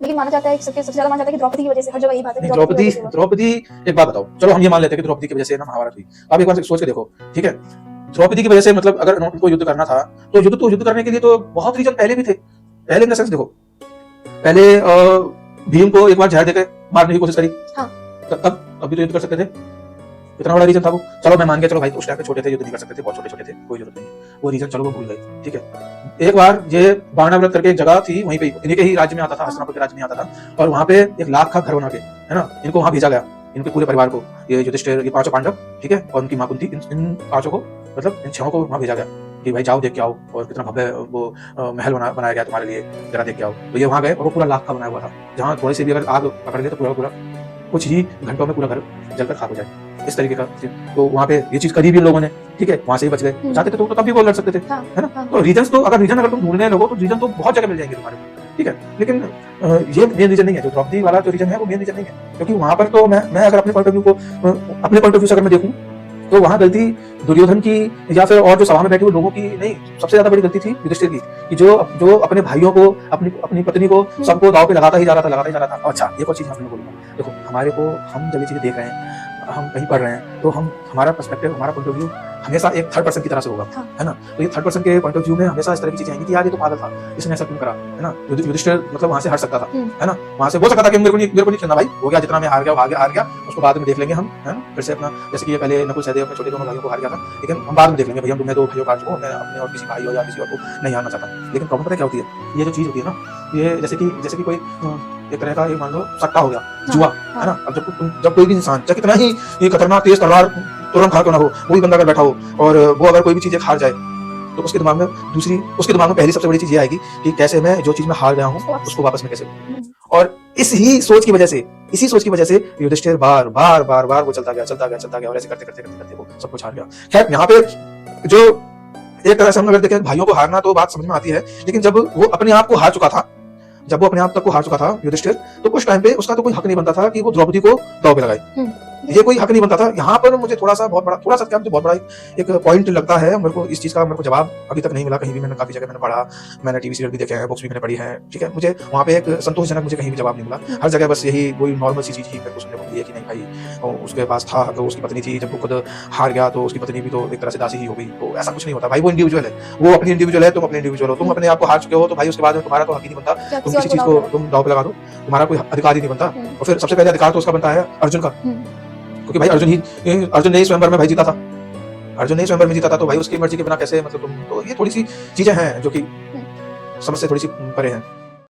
लेकिन माना जाता है कि सबसे ज्यादा माना जाता है कि द्रौपदी की वजह से, हर जगह यही बात है कि द्रौपदी एक बात बताओ, चलो हम ये मान लेते हैं कि द्रौपदी की वजह से ना महाभारत हुई। आप एक बार सोच के देखो, ठीक है, द्रौपदी की वजह से मतलब अगर उनको युद्ध करना था तो युद्ध करने के लिए तो बहुत रीजन पहले भी थे। पहले इन द सेंस देखो, पहले भीम को एक बार जहर देकर मारने की कोशिश करी, हाँ। तब अभी तो युद्ध कर सकते थे, इतना बड़ा रीजन था वो। चलो मैं मान गया, चलो भाई उस टाइम पे छोटे थे, युद्ध नहीं कर सकते थे, बहुत छोटे छोटे थे, कोई जरूरत नहीं, वो रीजन चलो वो भूल गए, ठीक है। एक बार ये बाणाव्रत करके एक जगह थी, वहीं पे इन्हीं के ही राज्य में आता था, हस्तिनापुर के राज्य में आता था, और वहां पे एक लाख का घर बना के, है ना, इनको वहां भेजा गया, इनके पूरे परिवार को, ये युधिष्ठिर, ये पांचों पांडव, ठीक है, और उनकी मां कुंती, इन पांचों को, मतलब इन छहों को वहां भेजा गया कि भाई जाओ देख के आओ, और कितना भव्य वो महल बनाया गया तुम्हारे लिए, जरा देख के आओ। तो ये वहां गए और वो पूरा लाख का बनाया हुआ था, जहाँ थोड़ी सी भी अगर आग पकड़ ले तो पूरा कुछ ही घंटों में पूरा घर जलकर खाक हो जाए, इस तरीके का। तो वहां पे ये चीज करी भी लोगों ने, ठीक है, वहां से ही बच गए। चाहते थे तो तब भी वो लड़ सकते थे, है ना। तो रीजन तो अगर तुम ढूंढने लगो तो रीजन तो बहुत जगह मिल जाएंगे तुम्हारे, ठीक है, लेकिन ये मेन रीजन नहीं है। जो द्रौपदी वाला जो रीजन है वो मेन रीजन नहीं है, क्योंकि वहां पर तो मैं अगर अपने पॉइंट ऑफ व्यू से अगर मैं देखूं तो वहां गलती दुर्योधन की या फिर और जो सभा में बैठे हुए लोगों की नहीं, सबसे ज्यादा बड़ी गलती थी युधिष्ठिर की, कि जो अपने भाइयों को, अपनी पत्नी को, सबको दांव पे लगाता ही जा रहा था। अच्छा, एक और चीज मैं बोलूंगा, देखो हमारे को, हम जब ये चीजें देख रहे हैं, हम कहीं पढ़ रहे हैं, तो हमारा पर्सपेक्टिव, हमारा पॉइंट ऑफ व्यू हमेशा एक थर्ड पर्सन की तरह से होगा, है ना। तो ये थर्ड पर्सन के पॉइंट ऑफ व्यू में हमेशा इस तरह की चीजें आएंगी कि यार ये तो पागल था, इसने ऐसा क्यों करा, है ना। युधिष्ठिर मतलब वहां से हट सकता था, है ना, वहां से बोल सकता था कि मेरे को नहीं खेलना भाई, हो गया, जितना मैं हार गया, उसको बाद में देख लेंगे हम, है ना, फिर से अपना, जैसे कि ये पहले नकुल सहदेव अपने छोटे दोनों भाइयों को हार गया था, लेकिन हम बाद में देख लेंगे भैया, मैं दो भाइयों को हार चुका हूं, मैं अपने और किसी भाई हो या किसी और को नहीं हारना चाहता। लेकिन प्रॉब्लम पता है क्या होती है, ये जो चीज होती है ना, ये जैसे कि कोई एक तरह का, ये मान लो सट्टा हो गया, जुआ, है ना। अब जब कोई भी इंसान, चाहे कितना ही ये खतरनाक तेज तलवार तुरंत खा क्यों ना हो, वही बंदा अगर बैठा हो और वो अगर कोई भी चीज हार जाए, तो उसके दिमाग में पहली सबसे बड़ी चीज ये आएगी कि कैसे मैं जो चीज में हार गया हूँ उसको वापस में कैसे लूं। और इसी सोच की वजह से युधिष्ठिर बार वो चलता गया और ऐसे करते वो सब कुछ हार गया। खैर, यहाँ पे जो एक तरह से हम अगर देखें, भाइयों को हारना तो बात समझ में आती है, लेकिन जब वो अपने आप को हार चुका था, युधिष्ठिर, तो कुछ टाइम पे उसका तो कोई हक नहीं बनता था कि वो द्रौपदी को दांव पे लगाए, ये कोई हक नहीं बनता था। यहाँ पर मुझे थोड़ा सा बहुत बड़ा एक पॉइंट लगता है, मेरे को इस चीज का जवाब अभी तक नहीं मिला कहीं भी। मैंने काफी जगह मैंने पढ़ा, मैंने टीवी सीरियल भी देखे हैं, बुक्स भी मैंने पढ़ी है, ठीक है, मुझे वहाँ पे एक संतोषजनक मुझे कहीं भी जवाब नहीं मिला। हर जगह बस यही कोई नॉर्मल सी चीज ही मेरे को सुनने को मिली है कि नहीं भाई, उसके पास था तो उसकी पत्नी थी, जब वो खुद हार गया तो उसकी पत्नी भी तो एक तरह से दासी ही हो गई। तो ऐसा कुछ नहीं होता भाई, वो इंडिविजुअल है, वो अपनी इंडिविजुअल है, तुम अपने इंडिविजुअल हो, तुम अपने आप को हार चुके हो तो भाई उसके बाद में तुम्हारा तो हक ही नहीं बनता, तुम किसी चीज को तुम दांव पे लगा दो, तुम्हारा कोई अधिकार ही नहीं बनता। और फिर सबसे पहले अधिकार तो उसका बनता है अर्जुन का, क्योंकि भाई अर्जुन ने ही स्वयंवर में भाई जीता था, तो भाई उसकी मर्जी के बिना कैसे, मतलब तुम, तो ये थोड़ी सी चीजें हैं जो कि समझ से थोड़ी सी परे हैं।